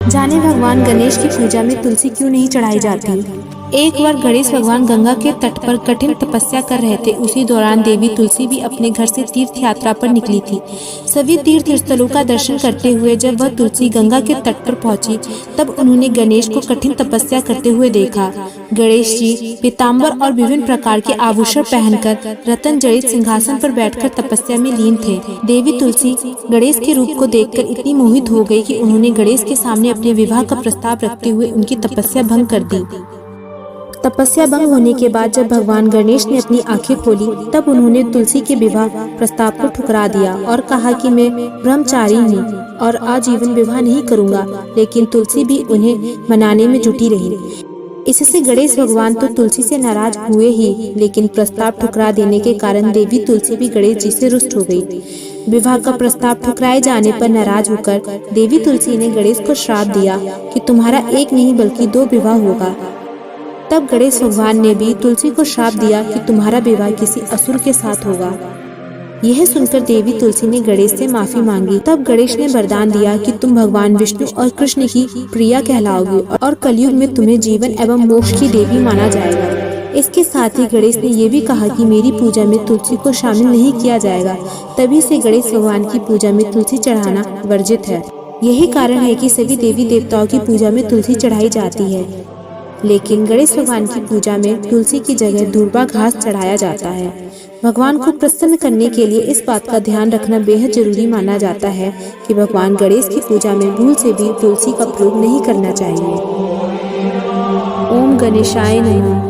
जाने भगवान गणेश की पूजा में तुलसी क्यों नहीं चढ़ाई जाती। एक बार गणेश भगवान गंगा के तट पर कठिन तपस्या कर रहे थे। उसी दौरान देवी तुलसी भी अपने घर से तीर्थ यात्रा पर निकली थी। सभी तीर्थ स्थलों का दर्शन करते हुए जब वह तुलसी गंगा के तट पर पहुंची, तब उन्होंने गणेश को कठिन तपस्या करते हुए देखा। गणेश जी पीताम्बर और विभिन्न प्रकार के आभूषण पहनकर रत्न जड़ित सिंहासन पर बैठकर तपस्या में लीन थे। देवी तुलसी गणेश के रूप को देखकर इतनी मोहित हो गई कि उन्होंने गणेश के सामने अपने विवाह का प्रस्ताव रखते हुए उनकी तपस्या भंग कर दी। तपस्या भंग होने के बाद जब भगवान गणेश ने अपनी आंखें खोली, तब उन्होंने तुलसी के विवाह प्रस्ताव को ठुकरा दिया और कहा कि मैं ब्रह्मचारी हूँ और आजीवन विवाह नहीं करूँगा। लेकिन तुलसी भी उन्हें मनाने में जुटी रही। इससे गणेश भगवान तो तुलसी से नाराज हुए ही, लेकिन प्रस्ताव ठुकरा देने के कारण देवी तुलसी भी गणेश जी से रुष्ट हो गई। विवाह का प्रस्ताव ठुकराए जाने पर नाराज होकर देवी तुलसी ने गणेश को श्राप दिया कि तुम्हारा एक नहीं बल्कि 2 विवाह होगा। तब गणेश भगवान ने भी तुलसी को श्राप दिया कि तुम्हारा विवाह किसी असुर के साथ होगा। यह सुनकर देवी तुलसी ने गणेश से माफी मांगी। तब गणेश ने वरदान दिया कि तुम भगवान विष्णु और कृष्ण की प्रिया कहलाओगी और कलयुग में तुम्हें जीवन एवं मोक्ष की देवी माना जाएगा। इसके साथ ही गणेश ने यह भी कहा कि मेरी पूजा में तुलसी को शामिल नहीं किया जाएगा। तभी से गणेश भगवान की पूजा में तुलसी चढ़ाना वर्जित है। यही कारण है कि सभी देवी देवताओं की पूजा में तुलसी चढ़ाई जाती है, लेकिन गणेश भगवान की पूजा में तुलसी की जगह दूर्वा घास चढ़ाया जाता है। भगवान को प्रसन्न करने के लिए इस बात का ध्यान रखना बेहद जरूरी माना जाता है कि भगवान गणेश की पूजा में भूल से भी तुलसी का प्रयोग नहीं करना चाहिए। ओम गणेशाय नमः।